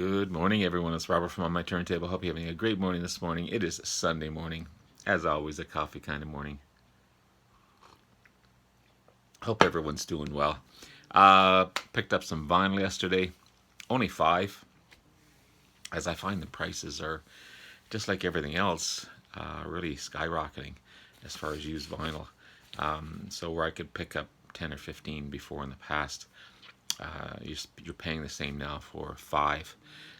Good morning, everyone. It's Robert from On My Turntable. Hope you're having a great morning this morning. It is Sunday morning. As always, a coffee kind of morning. Hope everyone's doing well. Picked up some vinyl yesterday. Only 5, as I find the prices are, just like everything else, really skyrocketing as far as used vinyl. So where I could pick up 10 or 15 before in the past, you're paying the same now for 5.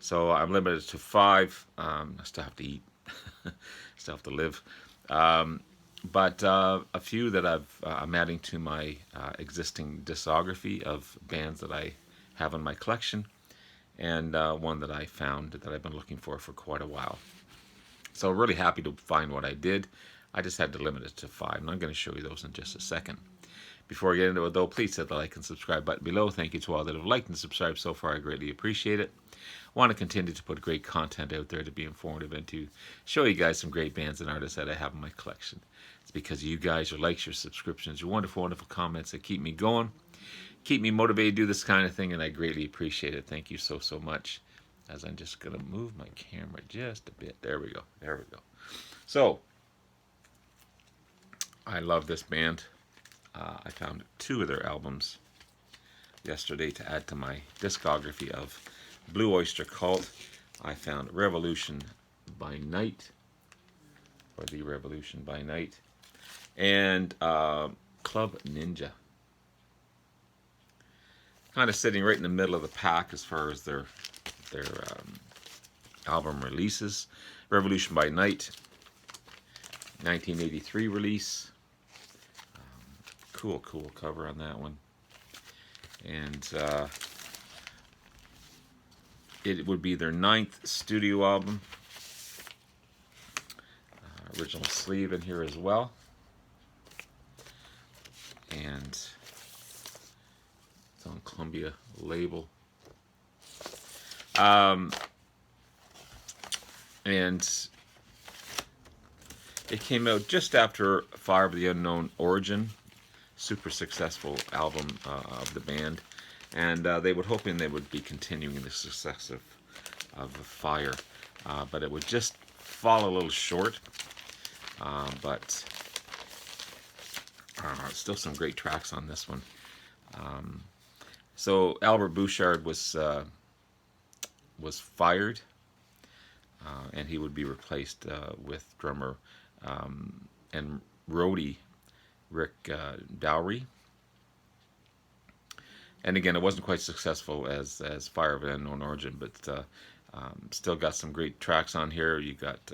So I'm limited to 5. I still have to eat, still have to live. But a few that I'm adding to my existing discography of bands that I have in my collection, and one that I found that I've been looking for quite a while. So really happy to find what I did. I just had to limit it to 5, and I'm going to show you those in just a second. Before I get into it, though, please hit the like and subscribe button below. Thank you to all that have liked and subscribed so far. I greatly appreciate it. I want to continue to put great content out there to be informative and to show you guys some great bands and artists that I have in my collection. It's because of you guys, your likes, your subscriptions, your wonderful, wonderful comments that keep me going, keep me motivated to do this kind of thing, and I greatly appreciate it. Thank you so, so much. As I'm just going to move my camera just a bit. There we go. There we go. So, I love this band. I found 2 of their albums yesterday to add to my discography of Blue Oyster Cult. I found Revolution by Night, or The Revolution by Night, and Club Ninja. Kind of sitting right in the middle of the pack as far as their album releases. Revolution by Night, 1983 release. Cool cover on that one. And it would be their 9th studio album. Original sleeve in here as well. And it's on Columbia label. And it came out just after Fire of the Unknown Origin. Super successful album of the band, and they were hoping they would be continuing the success of Fire, but it would just fall a little short. But still some great tracks on this one. So Albert Bouchard was fired, and he would be replaced with drummer and roadie Rick Dowry. And again, it wasn't quite successful as Fire of an Unknown Origin, but still got some great tracks on here. You got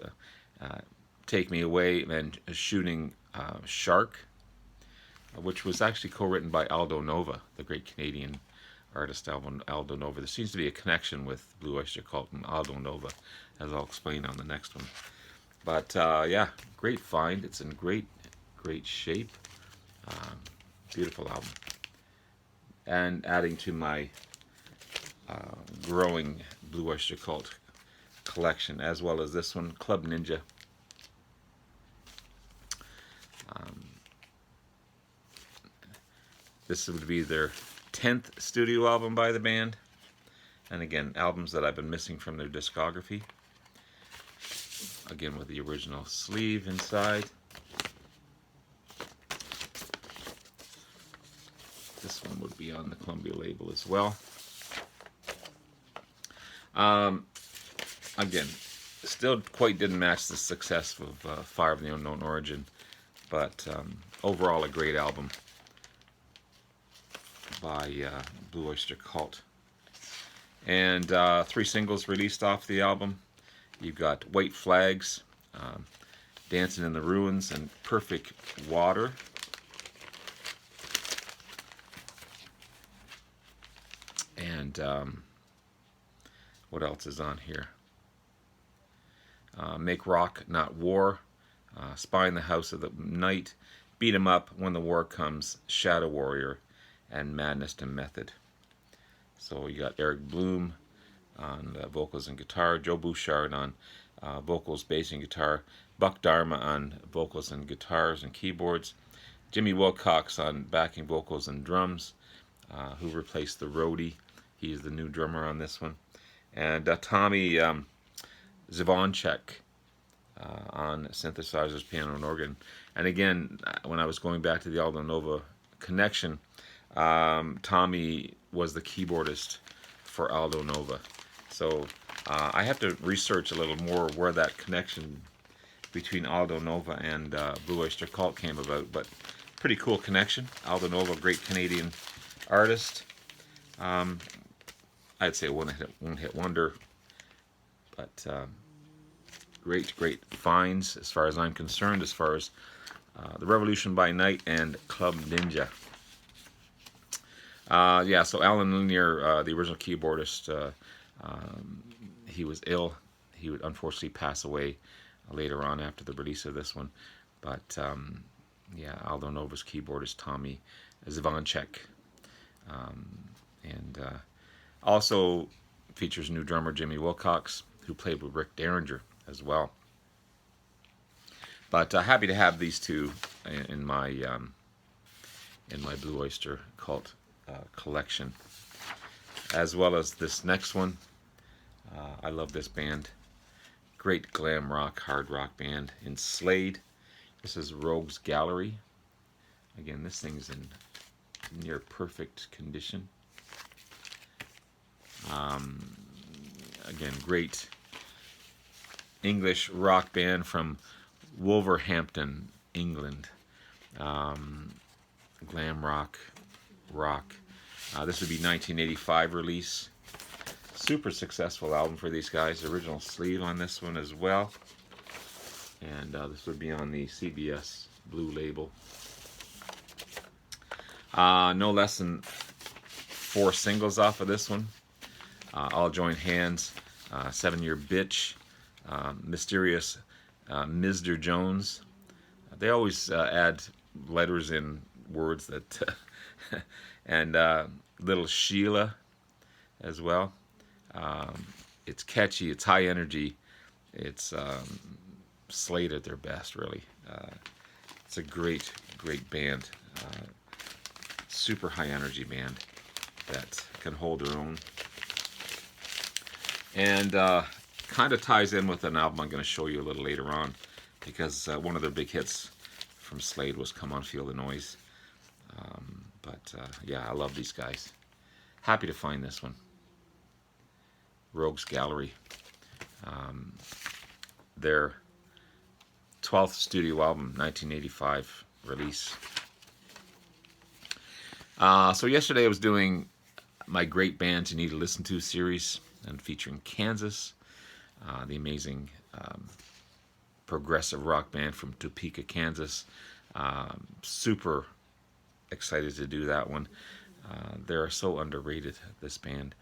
Take Me Away and Shooting Shark, which was actually co-written by Aldo Nova, the great Canadian artist Aldo Nova. There seems to be a connection with Blue Oyster Cult and Aldo Nova, as I'll explain on the next one. But yeah, great find. It's in great shape. Beautiful album. And adding to my growing Blue Oyster Cult collection, as well as this one, Club Ninja. This would be their 10th studio album by the band. And again, albums that I've been missing from their discography. Again, with the original sleeve inside. This one would be on the Columbia label as well. Again, still quite didn't match the success of Fire of the Unknown Origin, but overall a great album by Blue Oyster Cult. And 3 singles released off the album. You've got White Flags, Dancing in the Ruins, and Perfect Water. And what else is on here? Make Rock, Not War, Spy in the House of the Night, Beat 'em Up, When the War Comes, Shadow Warrior, and Madness to Method. So you got Eric Bloom on vocals and guitar, Joe Bouchard on vocals, bass, and guitar, Buck Dharma on vocals and guitars and keyboards, Jimmy Wilcox on backing vocals and drums, who replaced the roadie. He's the new drummer on this one. And Tommy Zivonchek on synthesizers, piano, and organ. And again, when I was going back to the Aldo Nova connection, Tommy was the keyboardist for Aldo Nova. So I have to research a little more where that connection between Aldo Nova and Blue Oyster Cult came about. But pretty cool connection. Aldo Nova, great Canadian artist. I'd say one-hit wonder, but great finds as far as I'm concerned, as far as The Revolution by Night and Club Ninja. Yeah, so Alan Lanier, the original keyboardist, he was ill. He would unfortunately pass away later on after the release of this one. But yeah, Aldo Nova's keyboardist Tommy Zivonchek. And also features new drummer Jimmy Wilcox, who played with Rick Derringer as well. But happy to have these two in my Blue Oyster Cult collection, as well as this next one. I love this band. Great glam rock, hard rock band in Slade. This is Rogues Gallery. Again, this thing's in near perfect condition. Again, great English rock band from Wolverhampton, England. Glam rock. This would be 1985 release. Super successful album for these guys. Original sleeve on this one as well. And this would be on the CBS Blue label. No less than 4 singles off of this one. All Join Hands, 7-Year Bitch, Mysterious Mr. Jones. They always add letters in words that... and Little Sheila as well. It's catchy, it's high energy, it's Slade at their best, really. It's a great band. Super high energy band that can hold their own. And kind of ties in with an album I'm going to show you a little later on, because one of their big hits from Slade was Come On Feel the Noise. But yeah, I love these guys. Happy to find this one. Rogues Gallery. Their 12th studio album, 1985 release. So yesterday I was doing my Great Bands You Need to Listen To series, and featuring Kansas, the amazing progressive rock band from Topeka, Kansas. Super excited to do that one. They're so underrated, this band.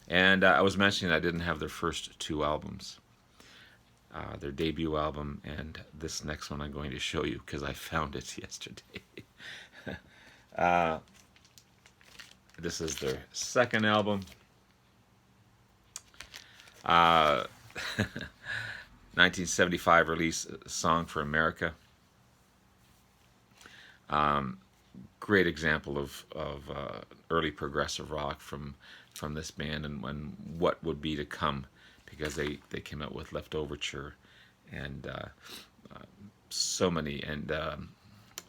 And I was mentioning I didn't have their first 2 albums. Their debut album and this next one I'm going to show you because I found it yesterday. This is their second album. 1975 release, Song for America. Great example of early progressive rock from this band, and what would be to come, because they came out with Leftoverture and so many, and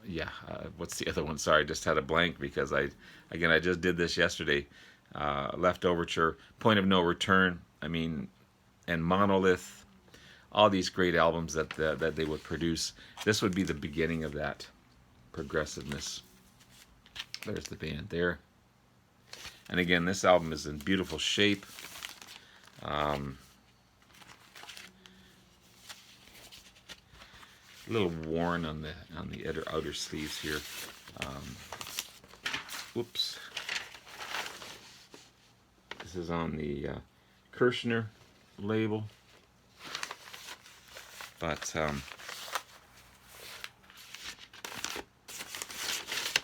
yeah, what's the other one? Sorry, I just had a blank because I just did this yesterday. Leftoverture, Point of No Return, I mean, and Monolith, all these great albums that they would produce. This would be the beginning of that progressiveness. There's the band there. And again, this album is in beautiful shape. A little worn on the outer sleeves here. Whoops. This is on the Kirshner label. But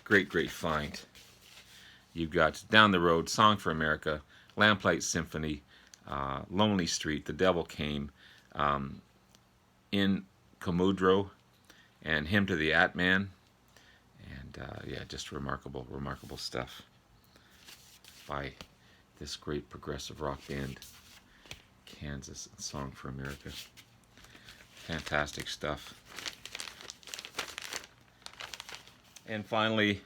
great find. You've got Down the Road, Song for America, Lamplight Symphony, Lonely Street, The Devil Came, In Komudro, and Hymn to the Atman. And yeah, just remarkable stuff by this great progressive rock band. Kansas, Song for America. Fantastic stuff. And finally,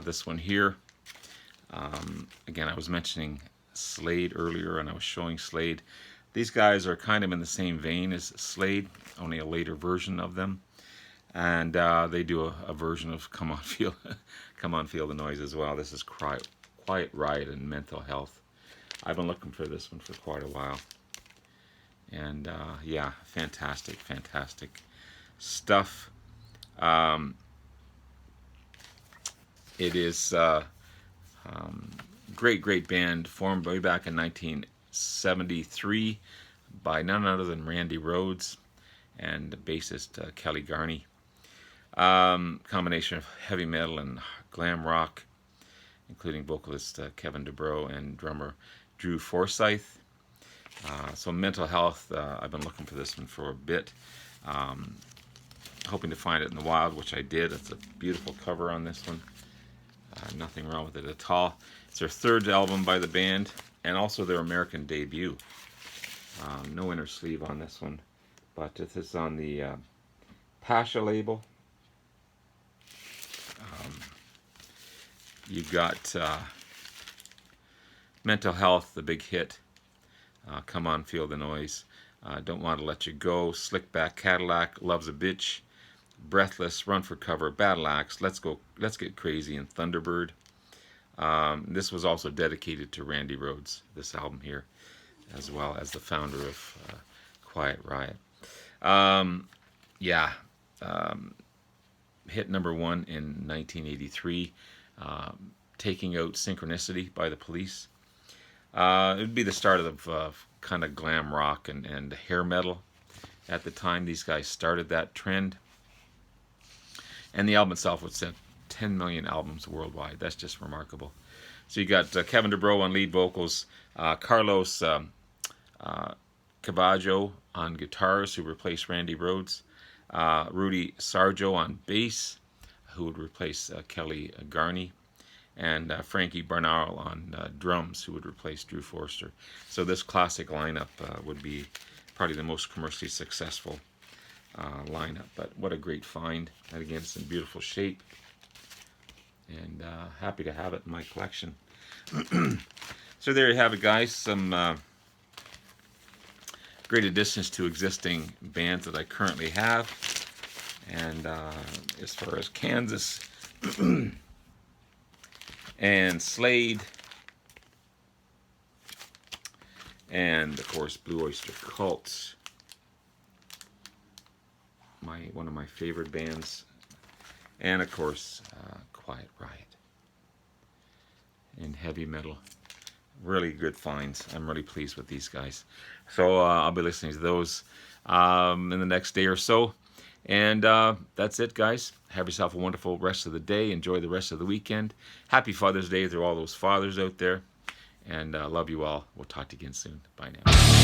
this one here. Again, I was mentioning Slade earlier, and I was showing Slade. These guys are kind of in the same vein as Slade, only a later version of them. And they do a version of Come On Feel, Come On Feel the Noise as well. This is Quiet Riot and Mental Health. I've been looking for this one for quite a while. And yeah, fantastic, fantastic stuff. It is great band, formed way back in 1973 by none other than Randy Rhoads and bassist Kelly Garney. Combination of heavy metal and glam rock, including vocalist Kevin DuBrow and drummer Drew Forsyth. So Mental Health, I've been looking for this one for a bit, hoping to find it in the wild, which I did. It's a beautiful cover on this one. Nothing wrong with it at all. It's their third album by the band, and also their American debut. No inner sleeve on this one, but this is on the Pasha label. You got Mental Health, the big hit. Come On, Feel the Noise. Don't Want to Let You Go. Slickback Cadillac, Love's a Bitch. Breathless, Run for Cover, Battle Axe, Let's Get Crazy, and Thunderbird. This was also dedicated to Randy Rhoads, this album here, as well as the founder of Quiet Riot. Yeah, hit number 1 in 1983, Taking Out Synchronicity by the Police. It would be the start of kind of glam rock and hair metal. At the time, these guys started that trend. And the album itself would set 10 million albums worldwide. That's just remarkable. So you got Kevin DuBrow on lead vocals, Carlos Caballo on guitars, who replaced Randy Rhoads, Rudy Sarjo on bass, who would replace Kelly Garney, and Frankie Barnaro on drums, who would replace Drew Forster. So this classic lineup would be probably the most commercially successful lineup. But what a great find. And again, it's in beautiful shape. And happy to have it in my collection. So there you have it, guys. Some great additions to existing bands that I currently have. And as far as Kansas and Slade, and of course Blue Oyster Cult, one of my favorite bands, and of course Quiet Riot in heavy metal. Really good finds. I'm really pleased with these guys. So I'll be listening to those in the next day or so. And that's it, guys. Have yourself a wonderful rest of the day. Enjoy the rest of the weekend. Happy Father's Day to all those fathers out there. And love you all. We'll talk to you again soon. Bye now.